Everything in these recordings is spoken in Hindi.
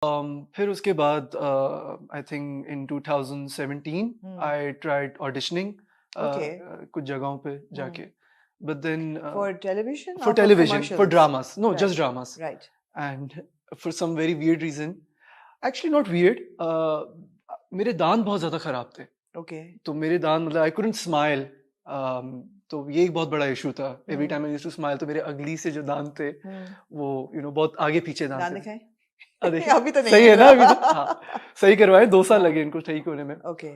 फिर उसके बाद I think in 2017 Hmm. I tried auditioning Okay. कुछ जगहों पे Hmm. जाके, but then For television for or for television, for commercials? dramas, no, just Right. dramas. Right. And for some very weird reason, actually not weird, मेरे दांत बहुत ज़्यादा ख़राब थे। Okay. तो मेरे दांत मतलब आई कुडंट स्माइल, तो ये एक बहुत बड़ा इशू था। Every Hmm. Time I used to smile तो मेरे अगली से जो दांत थे, Hmm. वो बहुत आगे-पीछे दांत दांत थे। दिखाएं? देखिए, अभी तो नहीं सही है है ना अभी तो? ना? हाँ, सही करवाए, 2 साल हाँ. लगे इनको ठीक होने में। Okay.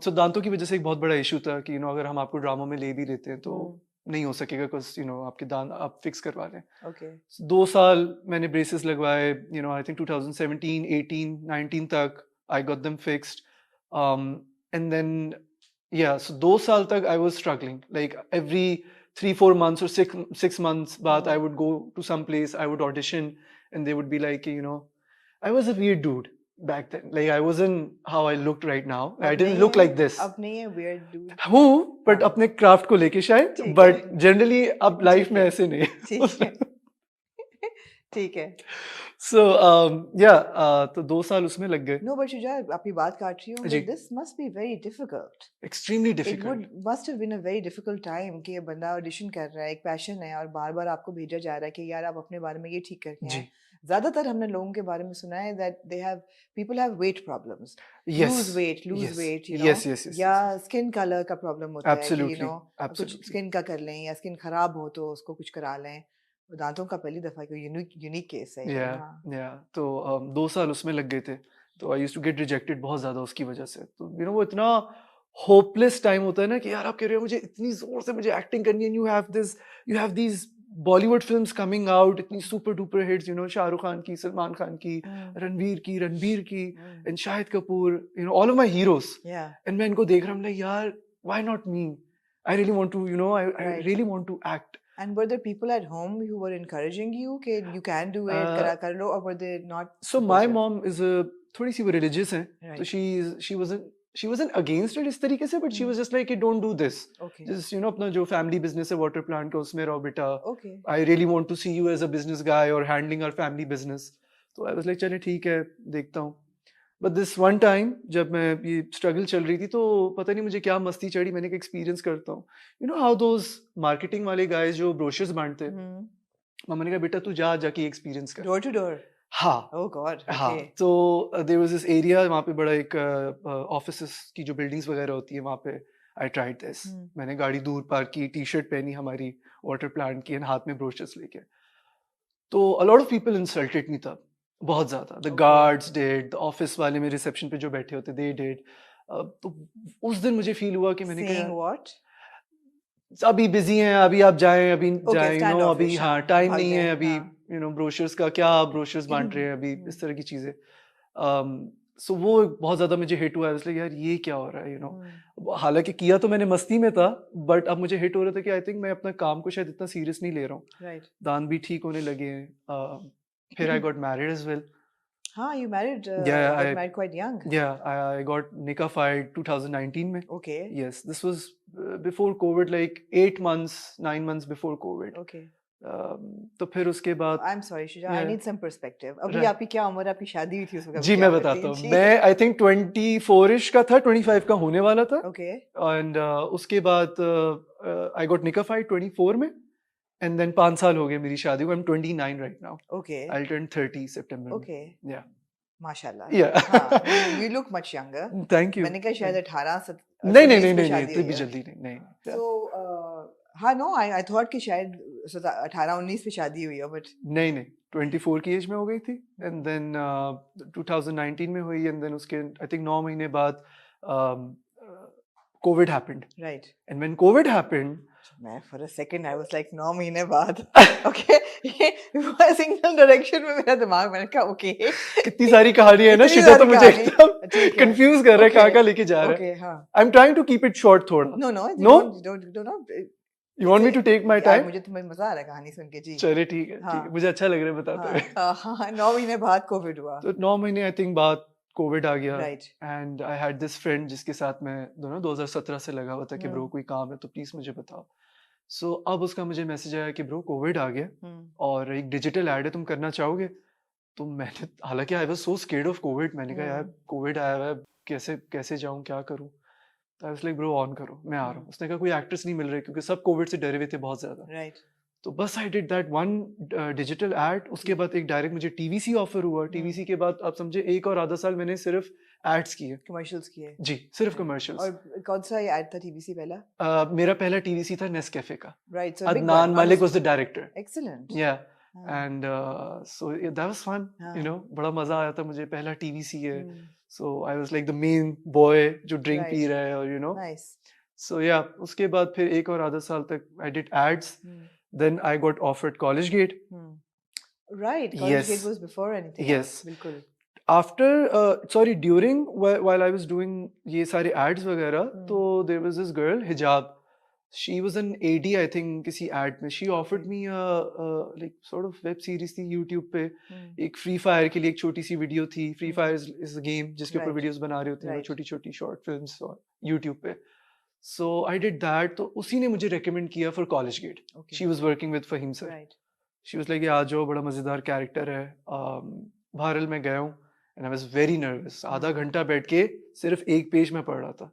सो दांतों की वज़ह से एक बहुत बड़ा इश्यू था कि अगर हम आपको ड्रामा में ले भी लेते हैं तो Hmm. नहीं हो सकेगा, बिकॉज़ आपके दांत आप फिक्स करवा लें। Okay. 2 साल मैंने ब्रेसेस लगवाए, आई थिंक 2017, 18, 19 तक I got them fixed. And then so 2 साल तक I was struggling, like every 3-4 months or 6 months बाद I Hmm. would go to some place, I would audition, and they would be like, I was a weird dude back then. Like I wasn't how I looked right now. I अब didn't नहीं look है. like this. अब नहीं है weird dude. हूँ, बट हाँ. अपने क्राफ्ट को लेके शायद, ठीक है. बट जनरली अब लाइफ ठीक में है. ऐसे नहीं ठीक है। है. ठीक है. सो तो 2 साल उसमें लग गए। No, but शुजा, आपकी बात काट रही हूँ, जी, but this must be very difficult. Extremely It would difficult. must have been a very difficult time कि ये बंदा ऑडिशन कर रहा है, एक पैशन है और बार बार आपको भेजा जा रहा है कि यार आप अपने बारे में ये ठीक करके आए. जी, ज्यादातर हमने लोगों के बारे में सुना है that they have people have weight problems, yes, lose yes, weight, yes, yes, yes, या यस, स्किन कलर का प्रॉब्लम होता है कि एब्सोल्युटली, कुछ एब्सोल्युटली। स्किन का कर लें या स्किन खराब हो तो उसको कुछ करा लें. दांतों का पहली दफा कोई यूनिक केस है ये. या हाँ. तो 2 साल उसमें लग गए थे। तो I used to get rejected बहुत ज़्यादा उसकी वजह से। तो वो इतना होपलेस टाइम होता है ना कि यार आप कह रहे हो मुझे इतनी ज़ोर से मुझे एक्टिंग करनी है, you have these Bollywood films coming out, इतनी super duper hits, Shahrukh Khan की, सलमान खान की, हम्म. रणबीर की hmm. And Shahid Kapoor, all of my heroes. Yeah. And मैं इनको देख रहा हूँ, लाइक यार why not me? I really want to I right. Really want to act. And were there people at home who were encouraging you कि you can do it, करा कर लो, or were they not So my supportive? mom is a थोड़ी सी वो religious है, तो Right. she wasn't against it इस तरीके से, but she was just like कि don't do this, Okay. just अपना जो family business है water plant का उसमें रहो बेटा, Okay. I really want to see you as a business guy or handling our family business, तो I was like चले ठीक है देखता हूँ। But this one time जब मैं ये struggle चल रही थी तो पता नहीं मुझे क्या मस्ती चढ़ी, मैंने कहा एक्सपीरियंस करता हूँ, how those marketing वाले guys जो brochures बांटते हैं, Hmm. मैंने कहा बेटा तू जाके एक्सपीरियंस कर। Door to door. हाँ, Oh God. हाँ, Okay. तो देयर वाज़ दिस एरिया वहाँ पे बड़ा एक ऑफिसेस की जो बिल्डिंग्स वगैरह होती है वहाँ पे आई ट्राइड दिस। Hmm. मैंने गाड़ी दूर पार्क की, टी-शर्ट पहनी हमारी वाटर प्लांट की एंड हाथ में ब्रोशर्स लेके। तो a lot of people insulted me तब, बहुत ज़्यादा। The Okay. Guards did, the office वाले मेरे रिसेप्शन पे जो बैठे होते दे डिड। तो उस दिन मुझे फील हुआ कि मैंने कहा Saying यार what? अभी बिज़ी हैं, अभी आप जाएँ, अभी Okay. जाएँ, अभी Standoffish. हाँ, हाँ. टाइम भाग नहीं है जाए. अभी, हाँ. ब्रोशर्स का क्या आप ब्रोशर्स बाँट रहे हैं अभी, Hmm. इस तरह की चीज़ें। सो वो बहुत ज़्यादा मुझे हिट हुआ, इसलिए यार ये क्या हो रहा है। Hmm. हालाँकि किया तो मैंने मस्ती में था, बट अब मुझे हिट हो रहा था कि आई थिंक मैं अपना काम को शायद इतना सीरियस नहीं ले रहा हूँ। Right. दाँत भी ठीक होने लगे हैं। फिर I got married as well. हाँ, you married. या You got I married quite young. या आई गॉट निकाहफाइड 2019 में। Okay. Yes, this was before COVID, like 8 months, 9 months before COVID. Okay. तो फिर उसके बाद I'm sorry, Shuja. I yeah, need some perspective. अभी right. आपकी क्या उम्र, आपकी शादी हुई थी उस वक्त, अभी जी क्या मैं करती बताता हैं? हूँ, जी. मैं आई थिंक 24ish का था, 25 का होने वाला था। Okay. एंड उसके बाद आई गॉट निकाहफाइड 24 में, एंड देन 5 साल हो गए मेरी शादी को। I am 29 right now. Okay. I turn 30 सितंबर में। Okay. या माशाल्लाह. या हाँ, you look much younger. Thank you. मैंने कहा शायद 18 नहीं नहीं 19 नहीं पे नहीं नहीं, शादी इतनी हुई भी है. जल्दी नहीं नहीं। Yeah. So, हाँ, no, I thought कि शायद 18-19 पे शादी हुई है, but नहीं नहीं, 24 की एज में हो गई थी, एंड देन 2019 में हुई, एंड देन उसके आई थिंक 9 महीने बाद Covid happened, right. And when Covid happened मैं for a second I was like 9 महीने बाद. Okay. ये सिंगल डायरेक्शन में मेरा दिमाग, मैंने कहा okay. कितनी सारी कहानी है ना, इतनी शिजा तो सारी मुझे कहानी. एकदम ठीक है. कंफ्यूज कर रहा है, Okay. कहाँ लेके जा रहा है। Okay, हाँ. I am trying to keep it short थोड़ा। No, no, don't. You want me to take my यार टाइम? मुझे तुम्हें मजा आ रहा है कहानी सुन के जी. चलिए ठीक है, हाँ. मुझे अच्छा लग रहा है बताते हुए। हाँ, 9 महीने बाद कोविड हुआ. तो 9 महीने आई थिंक बाद कोविड आ गया, Right. And I had this friend जिसके साथ मैं 2017 से लगा हुआ था कि ब्रो हम्म. कोई काम है तो प्लीज मुझे बताओ। सो अब उसका मुझे मैसेज आया कि ब्रो कोविड आ गया हम्म. और एक डिजिटल ऐड है, तुम करना चाहोगे? तो मैंने हालांकि I was so scared of Covid, मैंने कहा यार हम्म, कोविड आया हुआ है, कैसे कैसे जाऊं, क्या करूं। तो आई वाज लाइक ब्रो ऑन करो, मैं आ रहा हूँ। उसने कहा कोई एक्ट्रेस नहीं मिल रही क्योंकि सब कोविड से डरे हुए थे बहुत ज्यादा। राइट तो बस I did that one digital ad, उसके बाद एक डायरेक्ट मुझे टीवीसी ऑफर हुआ। टीवीसी के बाद आप समझे 1 और आधा साल मैंने सिर्फ एड्स किए। कमर्शियल्स किए जी, सिर्फ Right. कमर्शियल्स। और कौन सा ऐड था टीवीसी पहला मेरा पहला टीवीसी था नेस्कैफे का। Right so Adnan Malik was the director. Excellent yeah and so that was fun, you know, बड़ा मजा आया था मुझे, पहला टीवीसी है। So I was like the main boy जो ड्रिंक पी Right. रहा है, और यू नो। नाइस सो या उसके बाद फिर 1 और आधा साल तक I did ads. Then I got offered College Gate. Right Yes. College Gate was before anything Yes. बिल्कुल after sorry during while I was doing ये सारे एड्स वगैरह, तो there was this girl हिजाब, she was an AD I think किसी एड में। she offered me like sort of web series थी YouTube पे। एक फ्री फायर के लिए एक छोटी सी वीडियो थी। Free fire is a game जिसके ऊपर Right. वीडियोस बना रहे होते हैं Right. छोटी छोटी शॉर्ट फिल्म्स और YouTube पे। सो आई डिड दैट, तो उसी ने मुझे रेकमेंड किया for college gate. Okay she was working with Faheem sir. Right she was like आ जाओ, बड़ा मजेदार कैरेक्टर है। बहरहाल मैं गया हूँ and I was very nervous. आधा घंटा बैठ के सिर्फ एक पेज में पढ़ रहा था।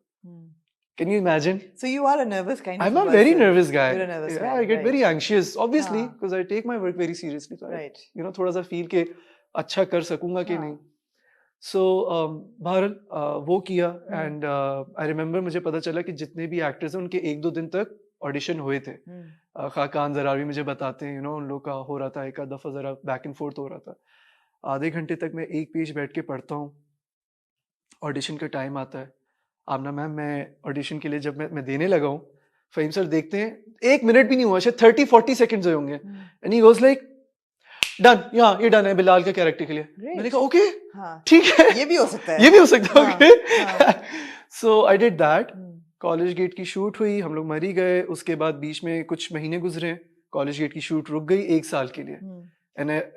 Can you imagine? So you are a nervous kind I'm of a very person. nervous guy. You're a nervous Yeah, guy, I get right. very anxious, obviously, हाँ. because I take my work very seriously. So Right. I, you know, थोड़ा सा feel के अच्छा कर सकूंगा कि हाँ. नहीं। So बहरहाल वो किया एंड I remember मुझे पता चला कि जितने भी एक्टर्स हैं उनके 1-2 दिन तक ऑडिशन हुए थे। खाकान जरावी मुझे बताते हैं, यू नो, उन लोग का हो रहा था, एक आध दफा जरा बैक एंड फोर्थ हो रहा था। आधे घंटे तक मैं एक पेज बैठ के पढ़ता हूँ। ऑडिशन का टाइम आता है। आमना मैम, मैं ऑडिशन के लिए जब मैं देने लगा हूँ, फहीम सर देखते हैं, 1 मिनट भी नहीं हुआ, शायद 30-40 सेकंड्स हुए होंगे, and he was like done, ये डन है बिलाल के कैरेक्टर के लिए। मैंने कहा ओके, ठीक है, ये भी हो सकता है, ये भी हो सकता है, okay. So I did that. College Gate की शूट हुई, हम लोग मरी गए। उसके बाद बीच में कुछ महीने गुजरे, कॉलेज गेट की शूट रुक गई 1 साल के लिए।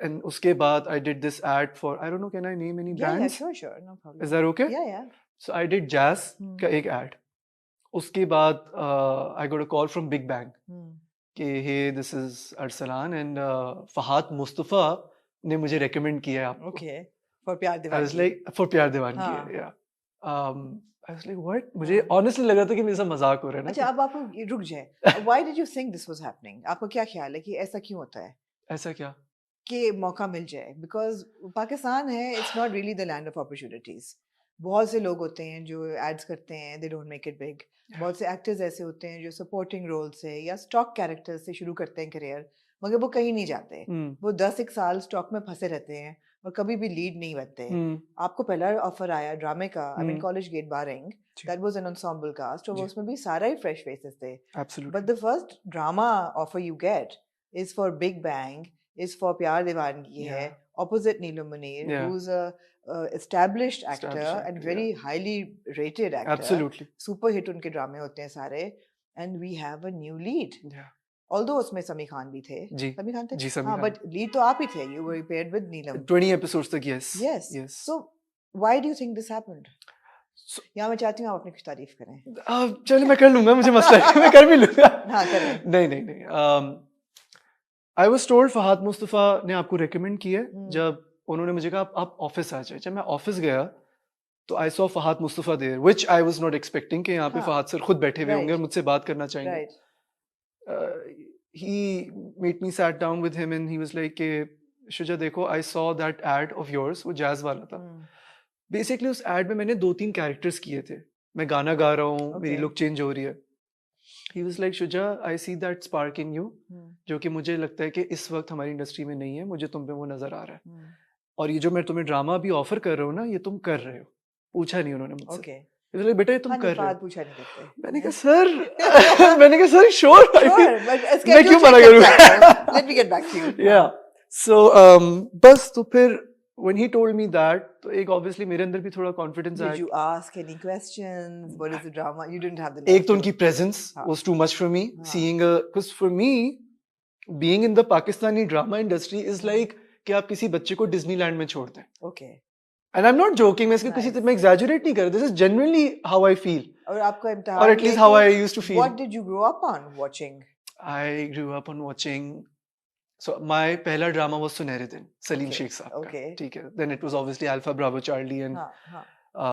and उसके बाद I did this ad for, I don't know, can I name any brands? Yeah, sure, no problem. Is that okay? Yeah. So I did Jazz का एक ad. उसके बाद I got a call from Big Bang कि hey, this is Arsalan and Fahad Mustafa ने मुझे recommend किया है आपको। Okay, for प्यार दीवानगी। I was like, for प्यार दीवानगी, yeah. I was like, what? मुझे honestly लग रहा था कि मेरे साथ मजाक हो रहा है ना। अच्छा, अब आप रुक जाए। Why did you think this was happening? आपका क्या ख्याल है कि ऐसा क्यों होता है? ऐसा क्या? कि मौका मिल जाए, बिकॉज पाकिस्तान है, it's not really the land of opportunities. बहुत से लोग होते हैं जो एड्स करते हैं, they don't make it big. बहुत से एक्टर्स ऐसे होते हैं जो सपोर्टिंग रोल से या स्टॉक कैरेक्टर से शुरू करते हैं करियर, मगर वो कहीं नहीं जाते। वो 10-1 साल स्टॉक में फंसे रहते हैं और कभी भी लीड नहीं बनते। आपको पहला ऑफर आया ड्रामे का, I mean College Gate barring, that was an ensemble cast, और उसमें भी सारा ही फ्रेश फेसेस थे। But the first drama offer you get is for Big Bang, is for प्यार दीवानगी है, opposite Neelam Munir, who's a established actor and very highly rated actor. Absolutely. Super hit उनके ड्रामे होते हैं सारे, and we have a new lead. Although उसमें समी खान भी थे। समी खान थे? जी, समी खान। but lead तो आप ही थे, you were paired with Neelam. 20 episodes तक, yes. Yes. So why do you think this happened? यहाँ मैं चाहती हूँ आप अपनी कुछ तारीफ करें। चलो मैं कर लूंगा, मुझे मसला है, मैं कर भी लूंगा। हाँ, करें। नहीं। I was told Fahad Mustafa ने आपको रेकमेंड किया। जब उन्होंने मुझे कहा आप ऑफिस आ जाए, जब मैं ऑफिस गया तो I saw Fahad Mustafa there, which I was not expecting कि यहाँ पे फहाद सर खुद बैठे हुए होंगे और मुझसे बात करना चाहेंगे। He made me sat down with him and he was like कि शुजा देखो, I saw that ad of yours, वो जैज वाला था। बेसिकली उस एड में मैंने 2-3 कैरेक्टर्स किए थे। मैं गाना गा रहा हूँ, मेरी लुक चेंज हो रही है। He was like, Shuja, I see that spark in you, जो कि मुझे लगता है कि इस वक्त हमारी इंडस्ट्री में नहीं है, मुझे तुम पे वो नजर आ रहा है। और ये जो मैं तुम्हें ड्रामा भी ऑफर कर रहा हूँ ना, ये तुम कर रहे हो। पूछा नहीं उन्होंने मुझसे। Okay. बेटा ये तुम कर रहे हो। पूछा नहीं करते। मैंने कहा सर, श्योर, मैं क्यों मना करूँगा? Let me get back to you. Yeah. So बस तो फिर when he told me that, तो एक obviously मेरे अंदर भी थोड़ा confidence आया। Did you ask any questions? What is the drama? You didn't have the. एक तो उनकी presence was too much for me. Seeing because for me, being in the Pakistani drama industry is like कि आप किसी बच्चे को डिज्नीलैंड में छोड़ दें। Okay. And I'm not joking. मैं इसके किसी मैं exaggerate नहीं कर रहा. This is genuinely how I feel. और आपका इम्तिहान, or at least how I used to feel. What did you grow up on watching? I grew up on watching so my पहला ड्रामा वाज सुनहरे दिन, सलीम ओके, शेख साहब का, ओके। ठीक है? Then it was obviously Alpha Bravo Charlie and हाँ, हाँ।